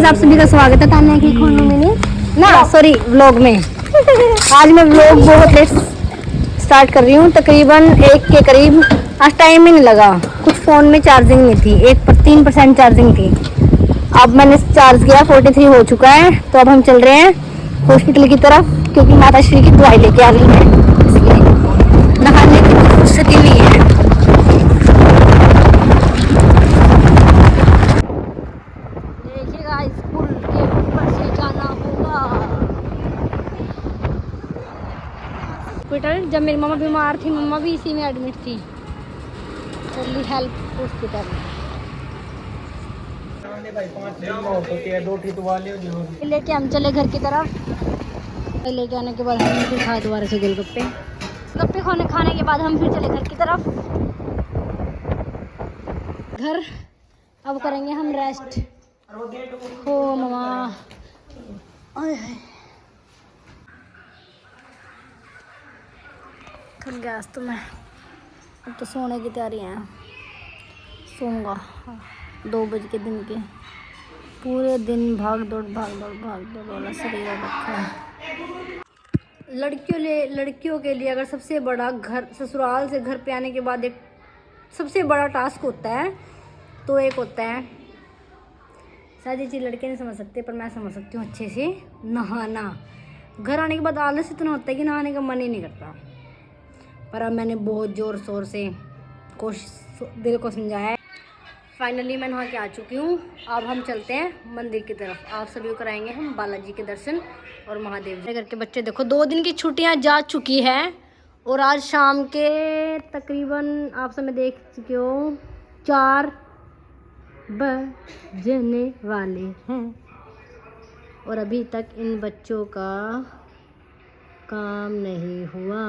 Guys, आप सभी का स्वागत है तान्या की खोनू में ना सॉरी व्लॉग में। आज मैं व्लॉग बहुत लेट स्टार्ट कर रही हूँ, तकरीबन 1 के करीब। आज टाइम ही नहीं लगा, कुछ फ़ोन में चार्जिंग नहीं थी, 3% चार्जिंग थी। अब मैंने चार्ज किया, 43 हो चुका है। तो अब हम चल रहे हैं हॉस्पिटल की तरफ, क्योंकि माता श्री की दवाई लेके आ रही है, इसलिए नहाने की फुर्सत ही नहीं है। पुल के ऊपर से जाना होगा हॉस्पिटल। जब मेरी मम्मा बीमार थी, मम्मा भी इसी में एडमिट थी, अर्ली हेल्प हॉस्पिटल। लेके हम चले घर की तरफ। लेके आने के बाद हम फिर खाए दोबारा से गोलगप्पे। गप्पे खाने के बाद हम फिर चले घर की तरफ। घर अब करेंगे हम रेस्ट। हो मम्मा, थक गया आज तो मैं। अब तो सोने की तैयारी है, सोऊंगा 2 बज के दिन के। पूरे दिन भाग दौड़ वाला शरीर रखा है। लड़कियों के लिए अगर सबसे बड़ा घर ससुराल से घर पे आने के बाद एक सबसे बड़ा टास्क होता है, तो एक होता है, शायद ये चीज़ लड़के नहीं समझ सकते पर मैं समझ सकती हूँ अच्छे से, नहाना। घर आने के बाद आलस इतना होता है कि नहाने का मन ही नहीं करता। पर अब मैंने बहुत ज़ोर शोर से कोशिश दिल को समझाया है। फाइनली मैं नहा के आ चुकी हूँ। अब हम चलते हैं मंदिर की तरफ। आप सभी को कराएंगे हम बालाजी के दर्शन और महादेव जी। घर के बच्चे देखो, 2 दिन की छुट्टियाँ जा चुकी है और आज शाम के तकरीबन आप सब में देख चुके हो 4 बजने वाले हैं और अभी तक इन बच्चों का काम नहीं हुआ।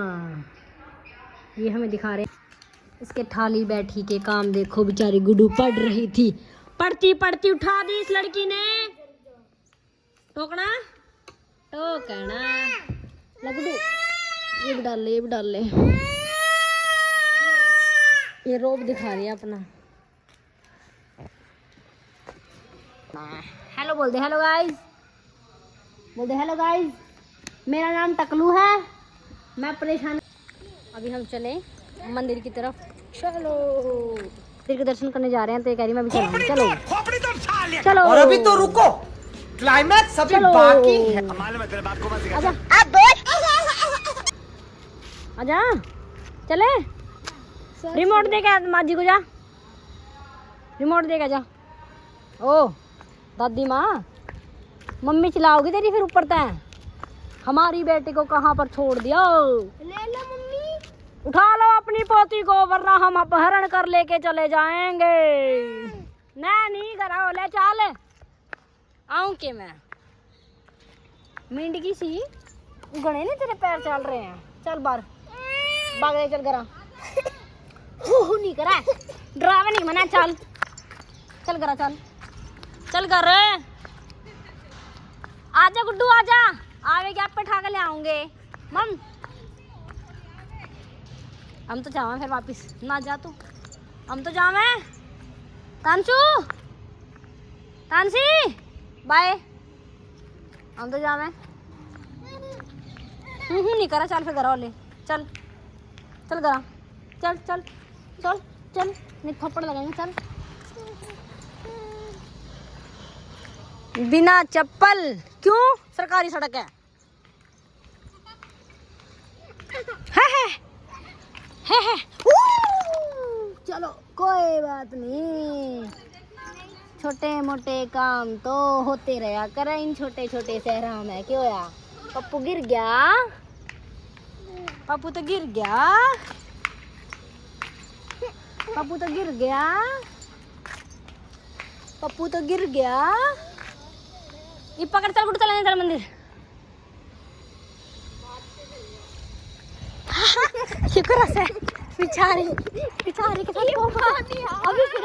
ये हमें दिखा रहे, इसके थाली बैठी के काम देखो। बेचारी गुड्डू पढ़ रही थी, पढ़ती उठा दी इस लड़की ने। टोकना लगडू, ये भी डाल ले। ये रोब दिखा रही है अपना। हेलो बोल दे, हेलो गाइस बोल दे, हेलो गाइस। मेरा नाम टकलू है, मैं परेशान। अभी हम चले मंदिर की तरफ। चलो मंदिर के दर्शन करने जा रहे हैं, तो ये कह रही मैं भी चलो चलो। और अभी तो रुको, क्लाइमैक्स अभी बाकी है। आजा चले। रिमोट दे के माँ जी को जा, रिमोट दे के जा। ओ दादी माँ, मम्मी चलाओगी तेरी फिर ऊपर तय। हमारी बेटी को कहाँ पर छोड़ दिया? ले लो मम्मी, उठा लो अपनी पोती को, वरना हम अपहरण कर लेके चले जाएंगे। नहीं कराओ, ले चल आऊं के मैं मिंडगी सी उगने नहीं, तेरे पैर चल रहे हैं। चल बाहर भाग ले, चल करा। नहीं करा, ड्रावे नहीं मना। चल करा, चल कर। आजा गुड्डू आजा, आवे गैप पे ठाकर ले आऊंगे। मम हम तो जावा फिर वापिस ना जा तू, हम तो जावे। तानसी बाय, हम तो जावे। नहीं करा, चल फिर करा ले। चल करा, चल नहीं थप्पड़ लगाएंगे। चल बिना चप्पल क्यों? सरकारी सड़क है। चलो कोई बात नहीं, छोटे मोटे काम तो होते रहा करें इन छोटे छोटे शहरों में। क्यों यार, पप्पू गिर गया, पप्पू तो गिर गया। ये पकड़, चल गुड्डू चलेंगे तेरा मंदिर। शुक्र है बेचारी के साथ अभी फिर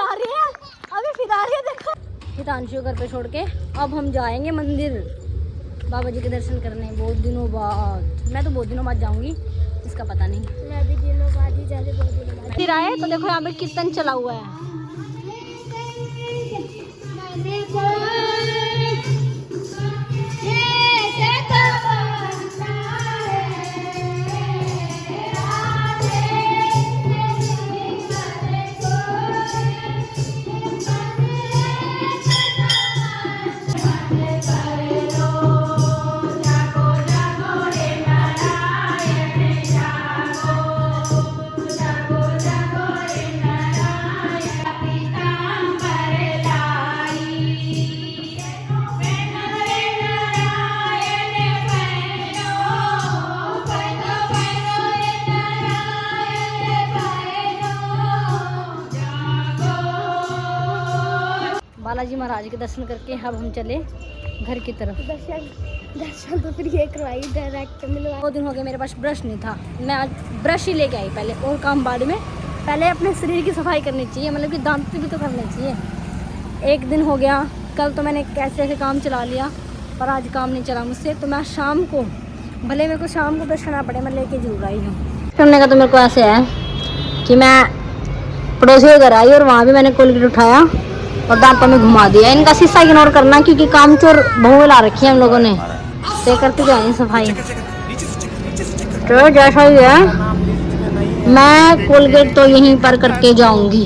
आ रही है देखो। हितांशु घर पे छोड़ के अब हम जाएंगे मंदिर बाबा जी के दर्शन करने। बहुत दिनों बाद, मैं तो बहुत दिनों बाद जाऊंगी, इसका पता नहीं। मैं भी दिनों बाद ही जा रही, बहुत दिनों बाद। फिर आए तो देखो यहाँ पे कीर्तन चला हुआ है। महाराज के दर्शन करके अब हम चले घर की तरफ। दर्शन तो फिर ये करवाई डायरेक्ट मिलवा। 2 दिन हो गए मेरे पास ब्रश नहीं था, मैं आज ब्रश ही लेके आई पहले, और काम बाद में। पहले अपने शरीर की सफाई करनी चाहिए, मतलब कि दांत भी तो करने चाहिए। 1 दिन हो गया, कल तो मैंने कैसे ऐसे काम चला लिया, पर आज काम नहीं चला मुझसे, तो मैं शाम को, भले मेरे को शाम को ब्रश करना पड़े, मैं लेके जरूर आई हूँ। करने का तो मेरे को ऐसे है कि मैं पड़ोसी के घर आई और वहाँ भी मैंने कोलगेट उठाया और दांतों में घुमा दिया। इनका शीशा इग्नोर करना, क्योंकि काम चोर बहु ला रखी है हम लोगों ने, तो करते जाए सफाई। तो जैसा ही है, मैं कोलगेट तो यहीं पर करके जाऊंगी।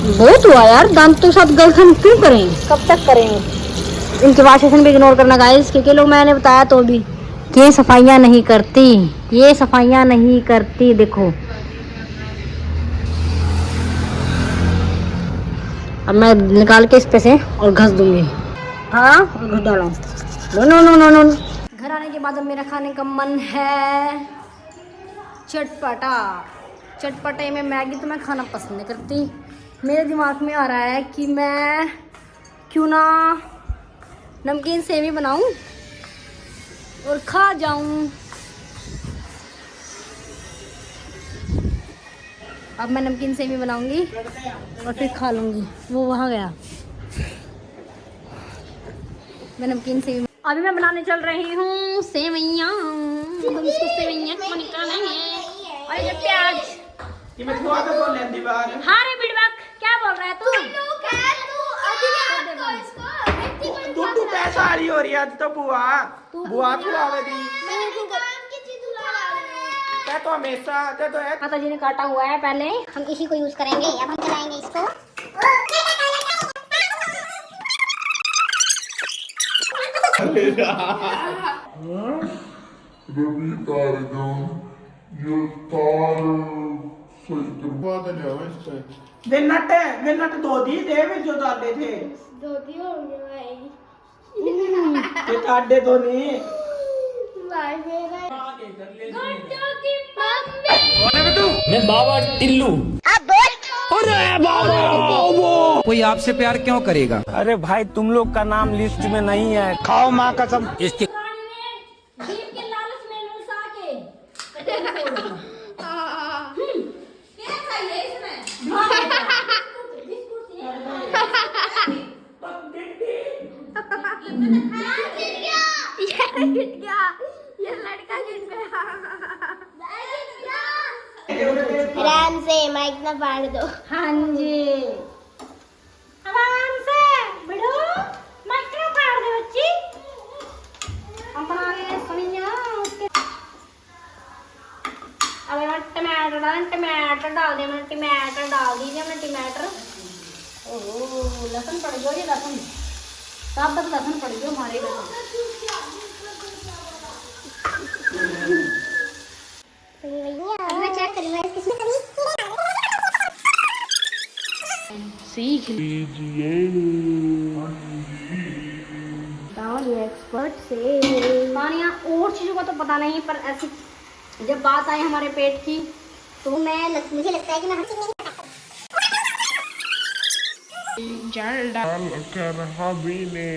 बहुत हुआ यार, दांत तो साथ गलत हम क्यों करें, कब तक करेंगे। इनके वॉश बेसिन भी इग्नोर करना गाइस, क्योंकि लोग, मैंने बताया तो भी, ये सफाइयाँ नहीं करती, ये सफाइयाँ नहीं करती। देखो अब मैं निकाल के इस पे से और घस दूंगी। हाँ, और घस डाला। No no no no no. घर आने के बाद अब मेरा खाने का मन है चटपटा। चटपटे में मैगी तो मैं खाना पसंद नहीं करती। मेरे दिमाग में आ रहा है कि मैं क्यों ना नमकीन सेवी बनाऊं और खा जाऊं। अब मैं नमकीन सेवी बनाऊंगी और फिर खा लूंगी। वो वहाँ गया, मैं नमकीन सेवी। अभी मैं बनाने चल रही हूँ सेवैयाँ। सेवैयाँ को निकालेंगे और ये प्याज। हाँ रे बिड़बक, क्या बोल रहा है तू? तू पैसा आ रही हो रही है आज तो बुआ खिलावे दी। क्या तो हमेशा क्या तो है। माता जी ने काटा हुआ है, पहले हम इसी को यूज करेंगे। अब हम चलाएंगे इसको। विनट दो दी दे में जो डाले थे, दोती हो गई ये काटे तो नहीं। भाई मेरा मैं बाबा टिल्लू। अरे बाबा, कोई आपसे प्यार क्यों करेगा? अरे भाई तुम लोग का नाम लिस्ट में नहीं है, खाओ माँ कसम। इसके आराम से माइक ना फाड़ दो। हाँ जी, आराम से बिड़ो, माइक ना फाड़ दे बच्ची। हम बना रहे हैं सवैयाँ। अब मैं टमाटर डाल दिया, मैंने टमाटर डाल दीजिए, हमने टमाटर। ओह लहसुन पड़ गया, ये लहसुन साबुत लहसुन पड़ गया हमारे घर। मैं चेक करूंगा किसने सीख लीजिए एक्सपर्ट से। कहानियाँ और चीज़ों का तो पता नहीं, पर ऐसी जब बात आई हमारे पेट की तो मुझे लगता है कि मैं जल डाल कर हबी ने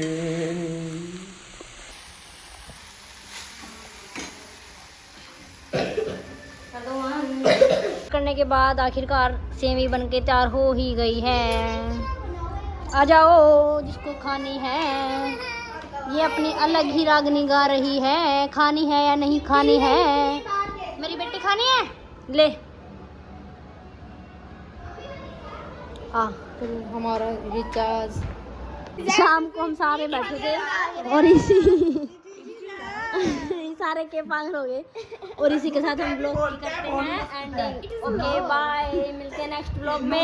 करने के बाद आखिरकार सेवी बनके तैयार हो ही गई है। आ जाओ जिसको खानी है। ये अपनी अलग ही रागनी गा रही है, खानी है या नहीं खानी है। मेरी बेटी खानी है, ले। फिर हमारा रिचार्ज। शाम को हम सारे बैठे थे और इसी सारे के पागल हो गए, और इसी के साथ हम ब्लॉग करते हैं एंडिंग। ओके बाय, मिलते हैं नेक्स्ट ब्लॉग में।